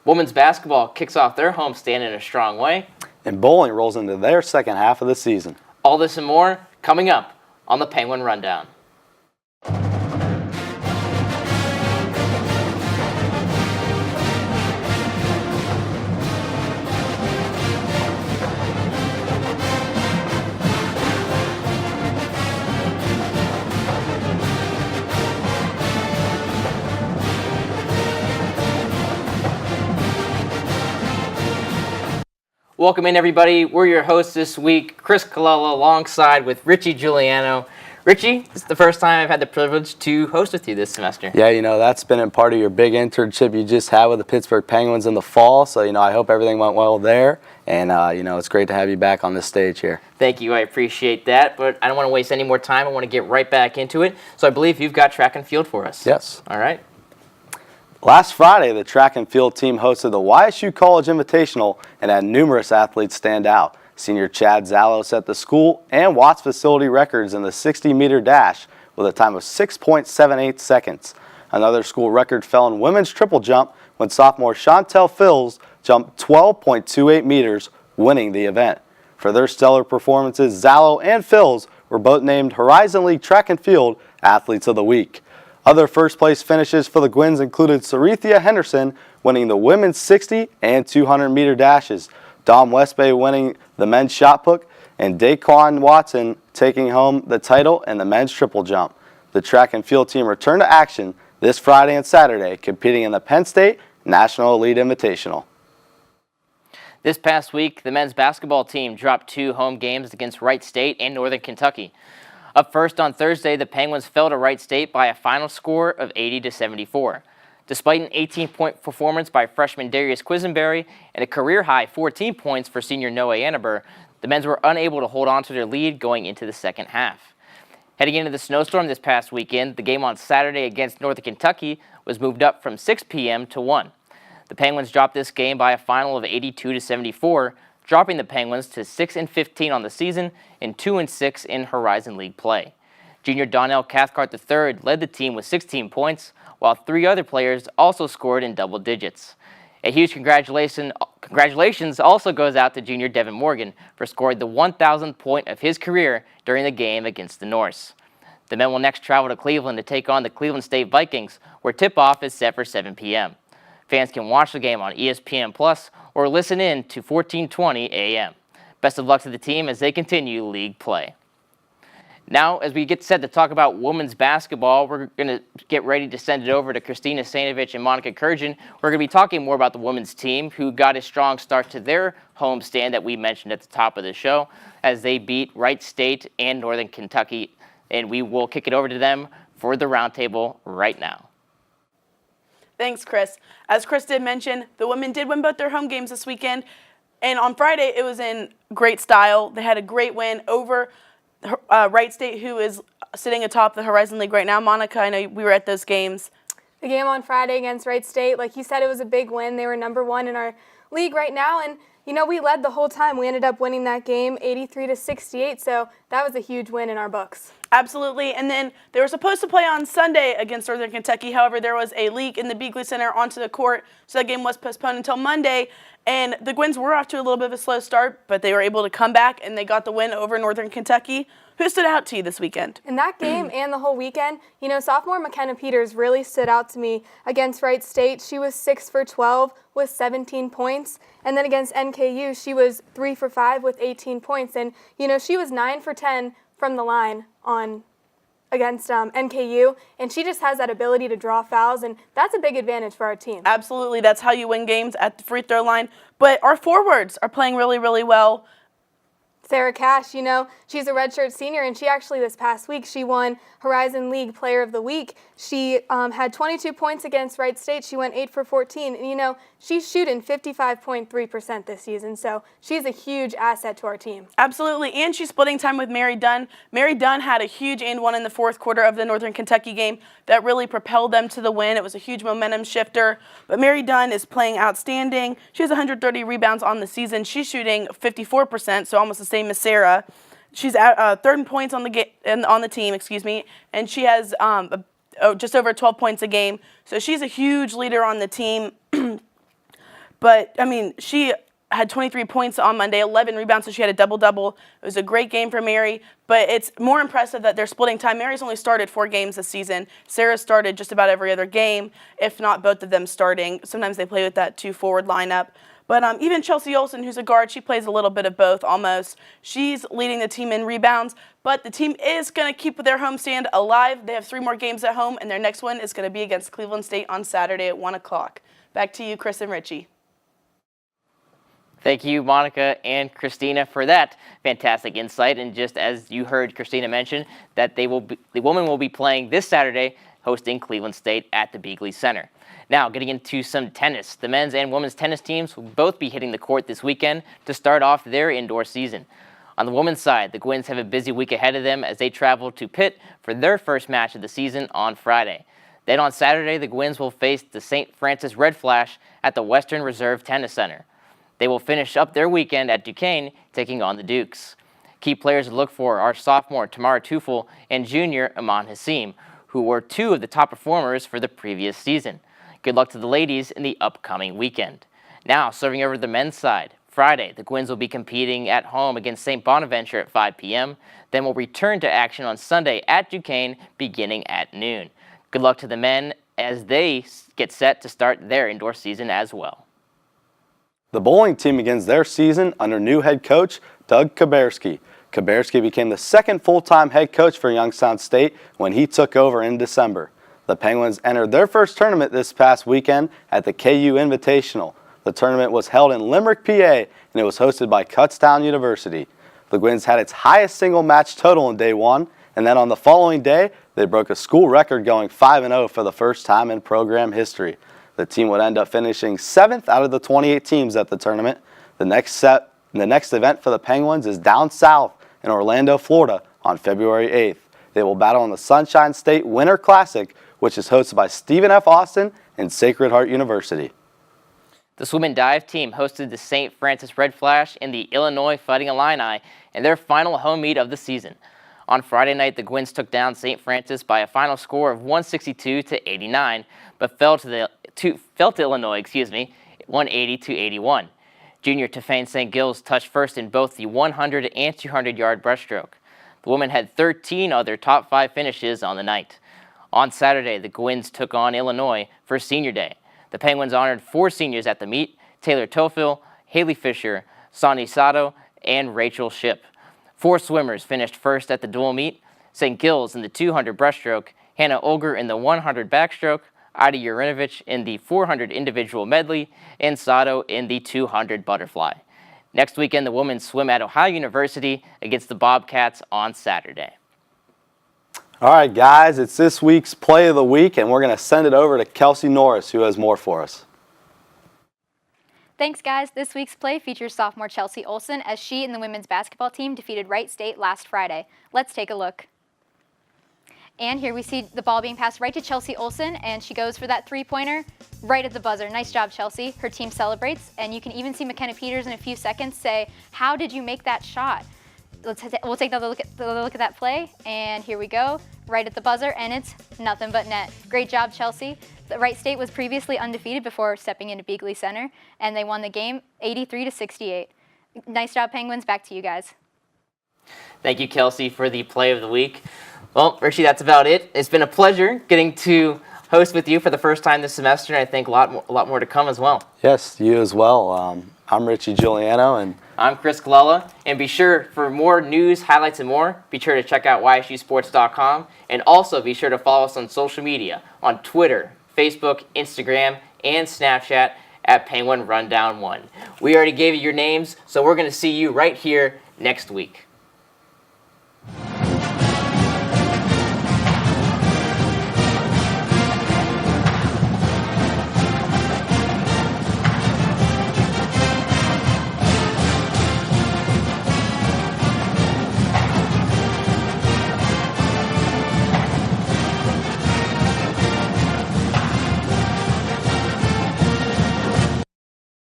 Women's basketball kicks off their homestand in a strong way. And bowling rolls into their second half of the season. All this and more coming up on the Penguin Rundown. Welcome in, everybody. We're your hosts this week, Chris Colella, alongside with Richie Giuliano. Richie, this is the first time I've had the privilege to host with you this semester. Yeah, that's been a part of your big internship you just had with the Pittsburgh Penguins in the fall. So, I hope everything went well there. And, it's great to have you back on this stage here. Thank you. I appreciate that. But I don't want to waste any more time. I want to get right back into it. So I believe you've got track and field for us. Yes. All right. Last Friday, the track and field team hosted the YSU College Invitational and had numerous athletes stand out. Senior Chad Zallo set the school and Watts facility records in the 60-meter dash with a time of 6.78 seconds. Another school record fell in women's triple jump when sophomore Chantel Fills jumped 12.28 meters, winning the event. For their stellar performances, Zallo and Fills were both named Horizon League Track and Field Athletes of the Week. Other first-place finishes for the Gwins included Sarethia Henderson winning the women's 60 and 200-meter dashes, Dom Westbay winning the men's shot put, and Daquan Watson taking home the title in the men's triple jump. The track and field team returned to action this Friday and Saturday, competing in the Penn State National Elite Invitational. This past week, the men's basketball team dropped 2 home games against Wright State and Northern Kentucky. Up first on Thursday, the Penguins fell to Wright State by a final score of 80-74. Despite an 18-point performance by freshman Darius Quisenberry and a career-high 14 points for senior Noah Annenber, the men's were unable to hold on to their lead going into the second half. Heading into the snowstorm this past weekend, the game on Saturday against Northern Kentucky was moved up from 6 p.m. to 1. The Penguins dropped this game by a final of 82-74, dropping the Penguins to 6-15 on the season and 2-6 in Horizon League play. Junior Donnell Cathcart III led the team with 16 points, while 3 other players also scored in double digits. A huge congratulations also goes out to junior Devin Morgan for scoring the 1,000th point of his career during the game against the Norse. The men will next travel to Cleveland to take on the Cleveland State Vikings, where tip-off is set for 7 p.m. Fans can watch the game on ESPN Plus or listen in to 1420 a.m. Best of luck to the team as they continue league play. Now, as we get set to talk about women's basketball, we're going to get ready to send it over to Christina Stanovich and Monica Kurjan. We're going to be talking more about the women's team, who got a strong start to their homestand that we mentioned at the top of the show, as they beat Wright State and Northern Kentucky. And we will kick it over to them for the roundtable right now. Thanks, Chris. As Chris did mention, the women did win both their home games this weekend. And on Friday, it was in great style. They had a great win over Wright State, who is sitting atop the Horizon League right now. Monica, I know we were at those games. The game on Friday against Wright State, like you said, it was a big win. They were number 1 in our league right now. And, we led the whole time. We ended up winning that game 83-68. So that was a huge win in our books. Absolutely. And then they were supposed to play on Sunday against Northern Kentucky. However, there was a leak in the Beagley Center onto the court, so that game was postponed until Monday. And the Gwins were off to a little bit of a slow start, but they were able to come back, and they got the win over Northern Kentucky. Who stood out to you this weekend? In that game and the whole weekend, sophomore McKenna Peters really stood out to me against Wright State. She was 6 for 12 with 17 points. And then against NKU, she was 3 for 5 with 18 points. And, she was 9 for 10 from the line against NKU, and she just has that ability to draw fouls, and that's a big advantage for our team. Absolutely. That's how you win games, at the free throw line. But our forwards are playing really, really well. Sarah Cash, she's a redshirt senior, and she actually this past week, she won Horizon League Player of the Week. She had 22 points against Wright State. She went 8 for 14, and she's shooting 55.3% this season, so she's a huge asset to our team. Absolutely, and she's splitting time with Mary Dunn. Mary Dunn had a huge and one in the fourth quarter of the Northern Kentucky game that really propelled them to the win. It was a huge momentum shifter, but Mary Dunn is playing outstanding. She has 130 rebounds on the season. She's shooting 54%, so almost the same as Sarah. She's at third in points on the team, and she has just over 12 points a game. So she's a huge leader on the team. But, I mean, she had 23 points on Monday, 11 rebounds, so she had a double-double. It was a great game for Mary, but it's more impressive that they're splitting time. Mary's only started 4 games this season. Sarah started just about every other game, if not both of them starting. Sometimes they play with that 2-forward lineup. But even Chelsea Olsen, who's a guard, she plays a little bit of both almost. She's leading the team in rebounds, but the team is going to keep their homestand alive. They have 3 more games at home, and their next one is going to be against Cleveland State on Saturday at 1 o'clock. Back to you, Chris and Richie. Thank you, Monica and Christina, for that fantastic insight. And just as you heard Christina mention, that the women will be playing this Saturday, hosting Cleveland State at the Beagley Center. Now, getting into some tennis. The men's and women's tennis teams will both be hitting the court this weekend to start off their indoor season. On the women's side, the Gwynns have a busy week ahead of them as they travel to Pitt for their first match of the season on Friday. Then on Saturday, the Gwynns will face the St. Francis Red Flash at the Western Reserve Tennis Center. They will finish up their weekend at Duquesne, taking on the Dukes. Key players to look for are sophomore Tamara Tufel and junior Aman Hassim, who were 2 of the top performers for the previous season. Good luck to the ladies in the upcoming weekend. Now, serving over the men's side. Friday, the Gwynns will be competing at home against St. Bonaventure at 5 p.m., then will return to action on Sunday at Duquesne beginning at noon. Good luck to the men as they get set to start their indoor season as well. The bowling team begins their season under new head coach Doug Kaberski. Kaberski became the second full-time head coach for Youngstown State when he took over in December. The Penguins entered their first tournament this past weekend at the KU Invitational. The tournament was held in Limerick, PA, and it was hosted by Kutztown University. The Gwynns had its highest single match total in day 1, and then on the following day, they broke a school record going 5-0 for the first time in program history. The team would end up finishing 7th out of the 28 teams at the tournament. The next event for the Penguins is down south in Orlando, Florida on February 8th. They will battle in the Sunshine State Winter Classic, which is hosted by Stephen F. Austin and Sacred Heart University. The swim and dive team hosted the St. Francis Red Flash in the Illinois Fighting Illini in their final home meet of the season. On Friday night, the Gwynns took down St. Francis by a final score of 162-89, but fell to Illinois, 180-81. Junior Tefane St. Gilles touched first in both the 100 and 200-yard breaststroke. The women had 13 other top 5 finishes on the night. On Saturday, the Gwynns took on Illinois for Senior Day. The Penguins honored 4 seniors at the meet: Taylor Tofill, Haley Fisher, Sonny Sato, and Rachel Shipp. 4 swimmers finished first at the dual meet: St. Gilles in the 200 breaststroke, Hannah Olger in the 100 backstroke, Ida Urinovich in the 400 individual medley, and Sato in the 200 butterfly. Next weekend, the women swim at Ohio University against the Bobcats on Saturday. All right, guys, it's this week's Play of the Week, and we're going to send it over to Kelsey Norris, who has more for us. Thanks, guys. This week's play features sophomore Chelsea Olsen as she and the women's basketball team defeated Wright State last Friday. Let's take a look. And here we see the ball being passed right to Chelsea Olsen, and she goes for that 3-pointer right at the buzzer. Nice job, Chelsea. Her team celebrates, and you can even see McKenna Peters in a few seconds say, "How did you make that shot?" We'll take another look at that play, and here we go, right at the buzzer, and it's nothing but net. Great job, Chelsea. The Wright State was previously undefeated before stepping into Beagley Center, and they won the game 83-68. Nice job, Penguins. Back to you guys. Thank you, Kelsey, for the Play of the Week. Well, Richie, that's about it. It's been a pleasure getting to host with you for the first time this semester, and I think a lot more to come as well. Yes, you as well. I'm Richie Giuliano, and I'm Chris Colella, and be sure for more news, highlights, and more, be sure to check out YSUsports.com, and also be sure to follow us on social media, on Twitter, Facebook, Instagram, and Snapchat at Penguin Rundown 1. We already gave you your names, so we're going to see you right here next week.